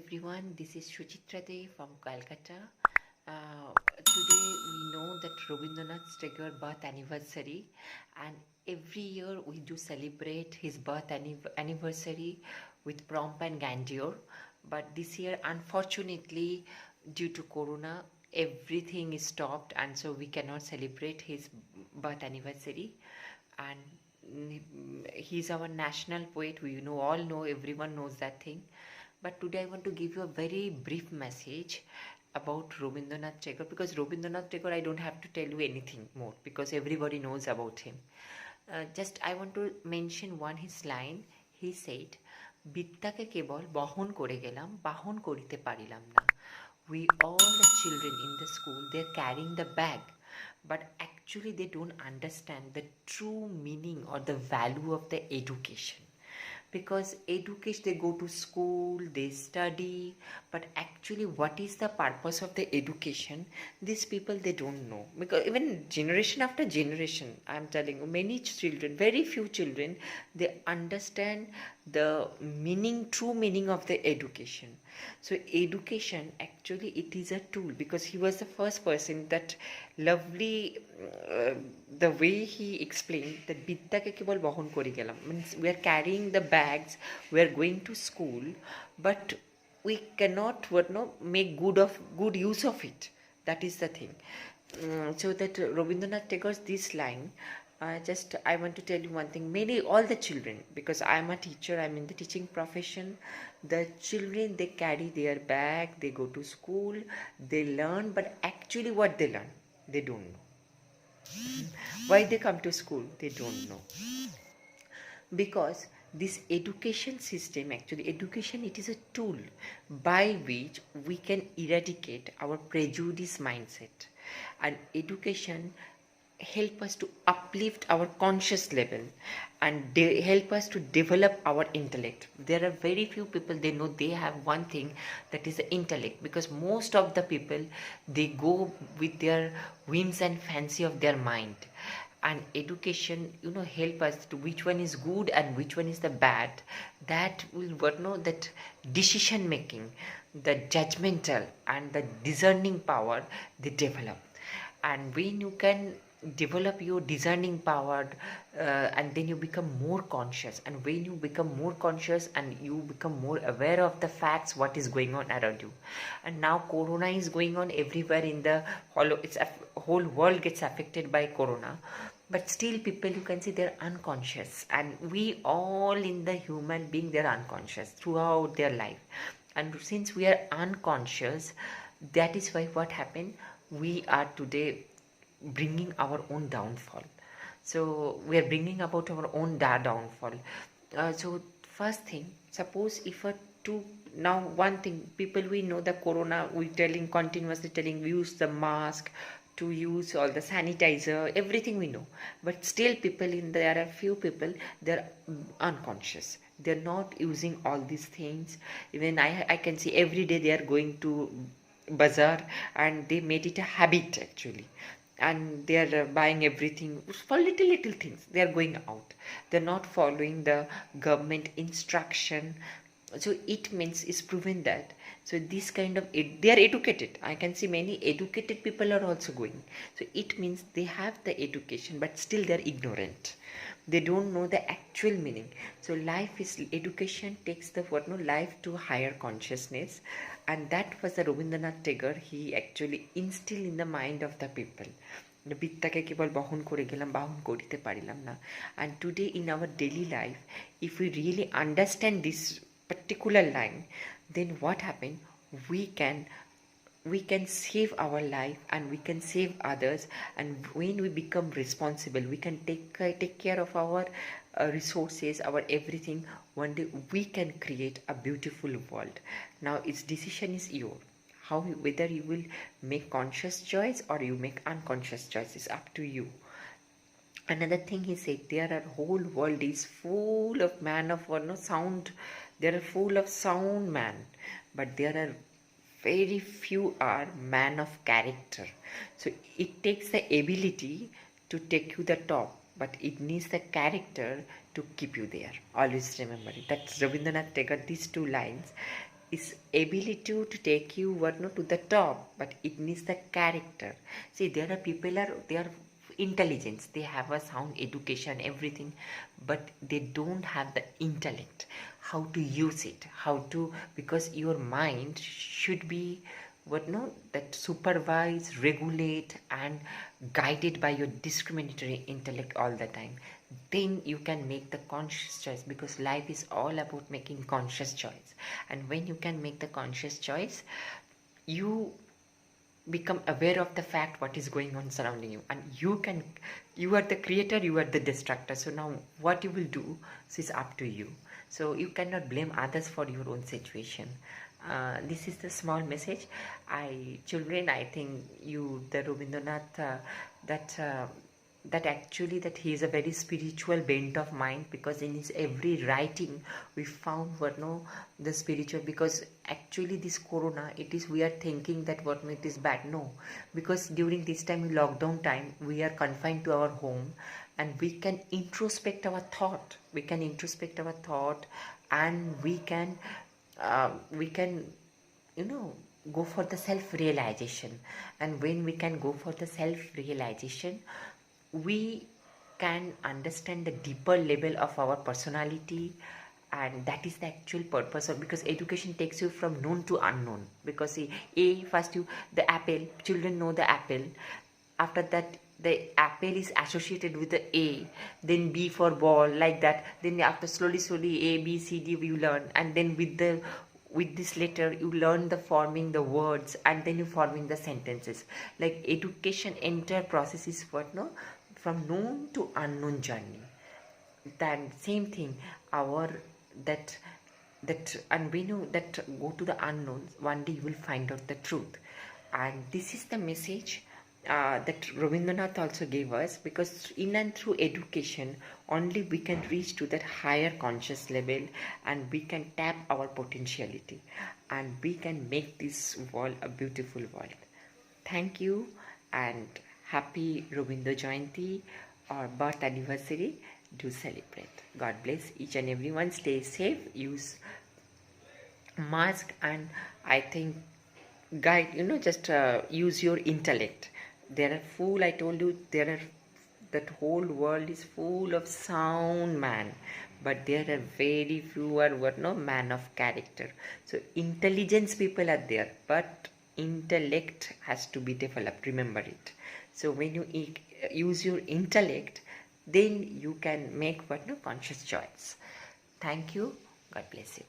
everyone, this is Suchitra De from Calcutta. Today we know that Rabindranath Tagore birth anniversary, and every year we do celebrate his birth anniversary with pomp and grandeur. But this year, unfortunately, due to Corona, everything is stopped, and so we cannot celebrate his birth anniversary. And he's our national poet. We all know, everyone knows that thing. But today I want to give you a very brief message about Rabindranath Tagore, because Rabindranath Tagore, I don't have to tell you anything more because everybody knows about him. Just I want to mention one his line. He said, "বিদ্যাকে কেবল বহন করে গেলাম, বাহন করিতে পারিলাম না." We all the children in the school, they're carrying the bag, but actually they don't understand the true meaning or the value of the education. Because education, they go to school, they study, but actually what is the purpose of the education, these people, they don't know. Because even generation after generation, I'm telling you, many children, very few children, they understand the true meaning of the education. So education, actually it is a tool, because he was the first person that lovely, the way he explained that বিদ্যাকে কেবল বহন করে গেলাম, means we are carrying the bags, we are going to school, but we cannot make good use of it. That is the thing. So that Rabindranath Tagore's this line, I want to tell you one thing. All the children, because I'm a teacher, I'm in the teaching profession, the children, they carry their bag, they go to school, they learn, but actually what they learn, they don't know. Why they come to school, they don't know. Because this education system, actually education, it is a tool by which we can eradicate our prejudice mindset, and education help us to uplift our conscious level and help us to develop our intellect. There are very few people, they know they have one thing, that is the intellect, because most of the people, they go with their whims and fancy of their mind. And education, help us to which one is good and which one is the bad. That will that decision making, the judgmental and the discerning power, they develop. And when you can develop your discerning power, and then you become more conscious, and when you become more conscious and you become more aware of the facts, what is going on around you. And now Corona is going on everywhere in the whole world gets affected by Corona, but still people, you can see, they're unconscious, and we all in the human being, they're unconscious throughout their life. And since we are unconscious, that is why what happened, we are today bringing our own downfall. So we are bringing about our own downfall. So first thing, suppose if now one thing, people, we know the Corona, we continuously telling, we use the mask, to use all the sanitizer, everything we know, but still people, there are few people, they're unconscious, they're not using all these things. Even I can see every day they are going to bazaar, and they made it a habit actually, and they are buying everything for little things. They are going out, they're not following the government instruction. So it means, it's proven that, so this kind of they are educated. I can see many educated people are also going. So it means they have the education, but still they are ignorant, they don't know the actual meaning. So education takes the life to higher consciousness, and that was the Rabindranath Tagore, he actually instilled in the mind of the people. বিদ্যাকে কেবল বহন করে গেলাম, বাহন করিতে পারিলাম না. And today in our daily life, if we really understand this particular line, then what happened, we can save our life, and we can save others. And when we become responsible, we can take care of our resources, our everything. One day we can create a beautiful world. Now its decision is yours. Whether you will make conscious choice or you make unconscious choice is up to you. Another thing he said, there are whole world is full of sound. There are full of sound man, but there are very few are man of character. So it takes the ability to take you the top, but it needs the character to keep you there. Always remember it. That's Rabindranath Tagore, these two lines. is ability to take you what no to the top, but it needs the character. See, there are people they are intelligence, they have a sound education, everything, but they don't have the intellect, how to use it, how to, because your mind should be what no that supervise, regulate, and guided by your discriminatory intellect all the time. Then you can make the conscious choice, because life is all about making conscious choice. And when you can make the conscious choice, you become aware of the fact what is going on surrounding you, and you are the creator, you are the destructor. So now what you will do is up to you. So you cannot blame others for your own situation. This is the small message. Children, I think you, the Rabindranath, that actually that he is a very spiritual bent of mind, because in his every writing we found what no the spiritual, because actually this corona, it is, we are thinking that what no, it is bad. No, because during this time, in lockdown time, we are confined to our home, and we can introspect our thought, and we can go for the self realization. And when we can go for the self realization, we can understand the deeper level of our personality. And that is the actual purpose of, because education takes you from known to unknown. Because see, first you, the apple, children know the apple. After that, the apple is associated with the A, then B for ball, like that. Then after slowly A, B, C, D you learn, and then with this letter you learn the forming the words, and then you forming the sentences. Like education entire process is what no, from known to unknown journey. Then same thing, our that and we know that go to the unknown, one day you will find out the truth. And this is the message that Rabindranath also gave us, because in and through education only we can reach to that higher conscious level, and we can tap our potentiality, and we can make this world a beautiful world. Thank you, and happy Rabindra Jayanti or birth anniversary. Do celebrate. God bless each and everyone. Stay safe, use mask, and I think guide, just use your intellect. There are full, I told you, there are, that whole world is full of sound man, but there are very few are what no man of character. So intelligence people are there, but intellect has to be developed, remember it. So when you use your intellect, then you can make what no conscious choice. Thank you. God bless you.